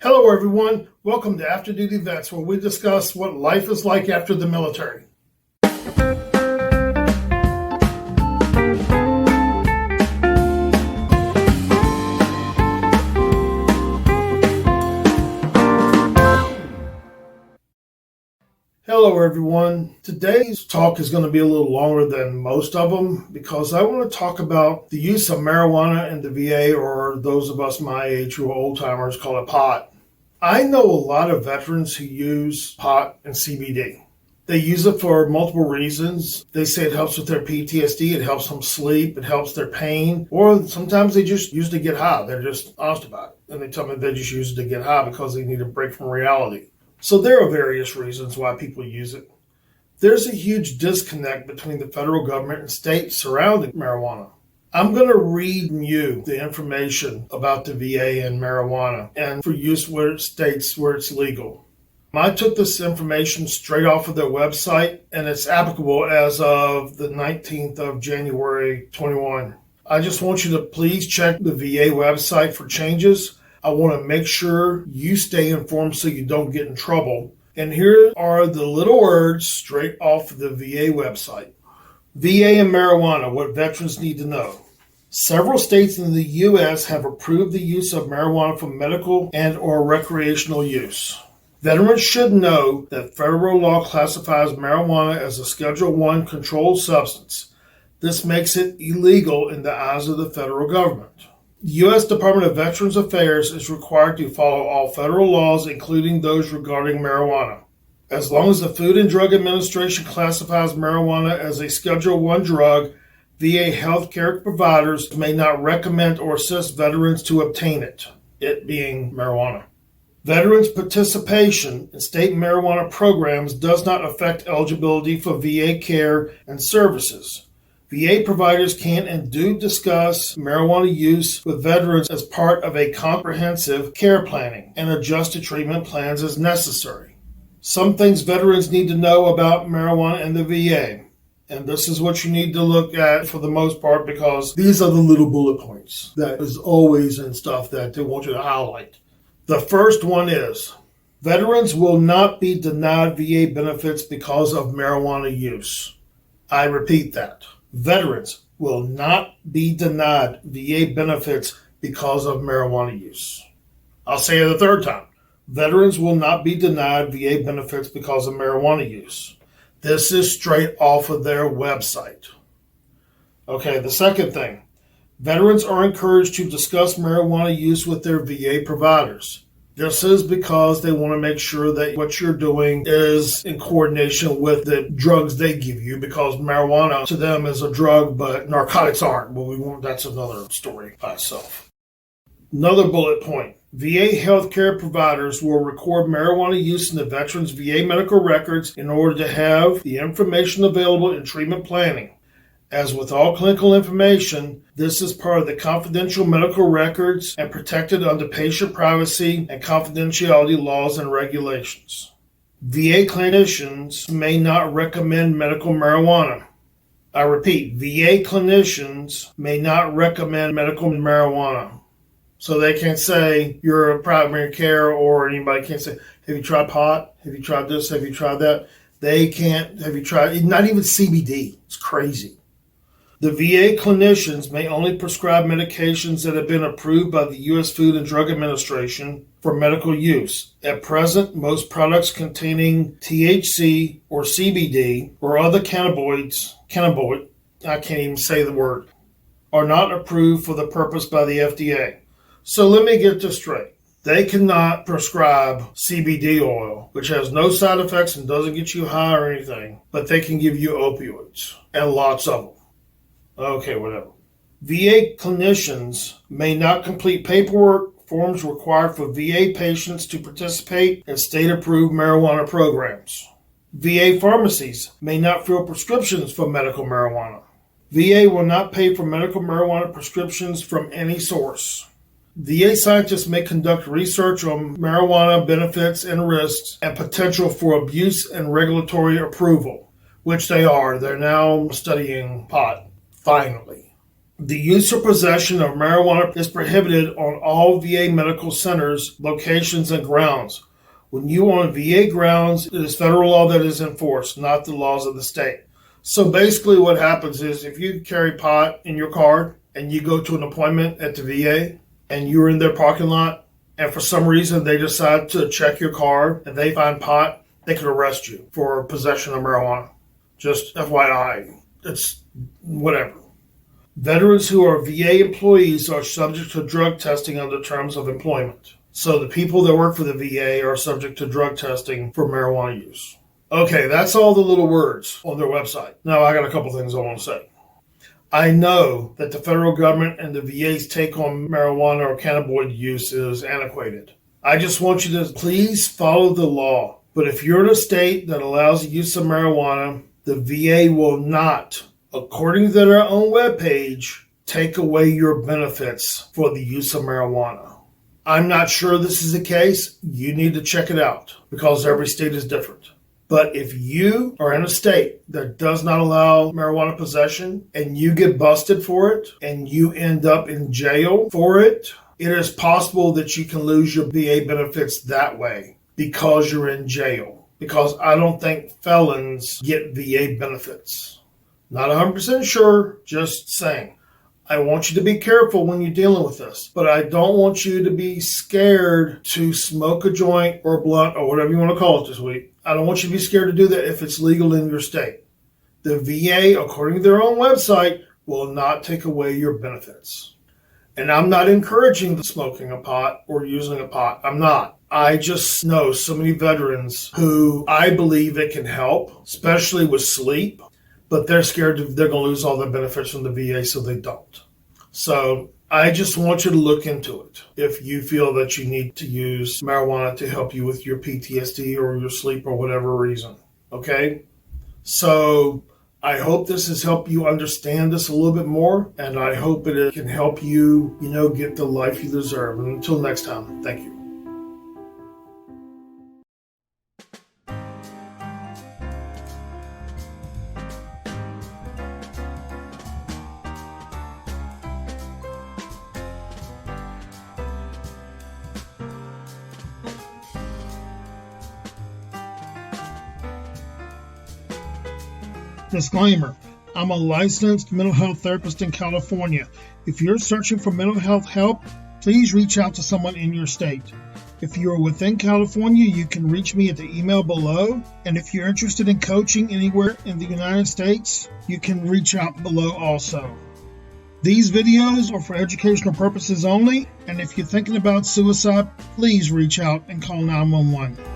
Hello, everyone. Welcome to After Duty Vets, where we discuss what life is like after the military. Hello, everyone. Today's talk is going to be a little longer than most of them because I want to talk about the use of marijuana in the VA, or those of us my age who are old timers call it pot. I know a lot of veterans who use pot and CBD. They use it for multiple reasons. They say it helps with their PTSD, it helps them sleep, it helps their pain, or sometimes they just use it to get high. They're just honest about it. And they tell me they just use it to get high because they need a break from reality. So there are various reasons why people use it. There's a huge disconnect between the federal government and states surrounding marijuana. I'm going to read you the information about the VA and marijuana and for use where states where it's legal. I took this information straight off of their website, and it's applicable as of the 19th of January 21. I just want you to please check the VA website for changes. I want to make sure you stay informed so you don't get in trouble. And here are the little words straight off of the VA website. VA and marijuana, what veterans need to know. Several states in the U.S. have approved the use of marijuana for medical and or recreational use. Veterans should know that federal law classifies marijuana as a Schedule I controlled substance. This makes it illegal in the eyes of the federal government. The U.S. Department of Veterans Affairs is required to follow all federal laws, including those regarding marijuana. As long as the Food and Drug Administration classifies marijuana as a Schedule I drug, VA healthcare providers may not recommend or assist veterans to obtain it being marijuana. Veterans' participation in state marijuana programs does not affect eligibility for VA care and services. VA providers can and do discuss marijuana use with veterans as part of a comprehensive care planning and adjust to treatment plans as necessary. Some things veterans need to know about marijuana and the VA. And this is what you need to look at for the most part, because these are the little bullet points that is always in stuff that they want you to highlight. The first one is, veterans will not be denied VA benefits because of marijuana use. I repeat that. Veterans will not be denied VA benefits because of marijuana use. I'll say it a third time. Veterans will not be denied VA benefits because of marijuana use. This is straight off of their website. Okay, the second thing. Veterans are encouraged to discuss marijuana use with their VA providers. This is because they want to make sure that what you're doing is in coordination with the drugs they give you, because marijuana to them is a drug, but narcotics aren't. Well, that's another story by itself. Another bullet point. VA healthcare providers will record marijuana use in the veteran's VA medical records in order to have the information available in treatment planning. As with all clinical information, this is part of the confidential medical records and protected under patient privacy and confidentiality laws and regulations. VA clinicians may not recommend medical marijuana. I repeat, VA clinicians may not recommend medical marijuana. So they can't say you're a primary care, or anybody can't say, have you tried pot? Have you tried this? Have you tried that? They can't, have you tried, not even CBD. It's crazy. The VA clinicians may only prescribe medications that have been approved by the U.S. Food and Drug Administration for medical use. At present, most products containing THC or CBD or other cannabinoid, I can't even say the word, are not approved for the purpose by the FDA. So let me get this straight. They cannot prescribe CBD oil, which has no side effects and doesn't get you high or anything, but they can give you opioids, and lots of them. Okay, whatever. VA clinicians may not complete paperwork forms required for VA patients to participate in state-approved marijuana programs. VA pharmacies may not fill prescriptions for medical marijuana. VA will not pay for medical marijuana prescriptions from any source. VA scientists may conduct research on marijuana benefits and risks and potential for abuse and regulatory approval, which they are. They're now studying pot, finally. The use or possession of marijuana is prohibited on all VA medical centers, locations, and grounds. When you are on VA grounds, it is federal law that is enforced, not the laws of the state. So basically what happens is if you carry pot in your car and you go to an appointment at the VA and you're in their parking lot and for some reason they decide to check your car and they find pot, they could arrest you for possession of marijuana. Just FYI, it's whatever. Veterans who are VA employees are subject to drug testing under terms of employment. So the people that work for the VA are subject to drug testing for marijuana use. Okay, that's all the little words on their website. Now I got a couple things I want to say. I know that the federal government and the VA's take on marijuana or cannabinoid use is antiquated. I just want you to please follow the law. But if you're in a state that allows the use of marijuana, the VA will not, according to their own webpage, take away your benefits for the use of marijuana. I'm not sure this is the case. You need to check it out because every state is different. But if you are in a state that does not allow marijuana possession and you get busted for it and you end up in jail for it, it is possible that you can lose your VA benefits that way because you're in jail. Because I don't think felons get VA benefits. Not 100% sure, just saying. I want you to be careful when you're dealing with this, but I don't want you to be scared to smoke a joint or a blunt or whatever you want to call it this week. I don't want you to be scared to do that if it's legal in your state. The VA, according to their own website, will not take away your benefits. And I'm not encouraging the smoking a pot or using a pot. I'm not. I just know so many veterans who I believe it can help, especially with sleep. But they're scared they're going to lose all their benefits from the VA, so they don't. So I just want you to look into it if you feel that you need to use marijuana to help you with your PTSD or your sleep or whatever reason. Okay? So I hope this has helped you understand this a little bit more, and I hope it can help you, get the life you deserve. And until next time, thank you. Disclaimer, I'm a licensed mental health therapist in California. If you're searching for mental health help, please reach out to someone in your state. If you are within California, you can reach me at the email below. And if you're interested in coaching anywhere in the United States, you can reach out below also. These videos are for educational purposes only, and if you're thinking about suicide, please reach out and call 911.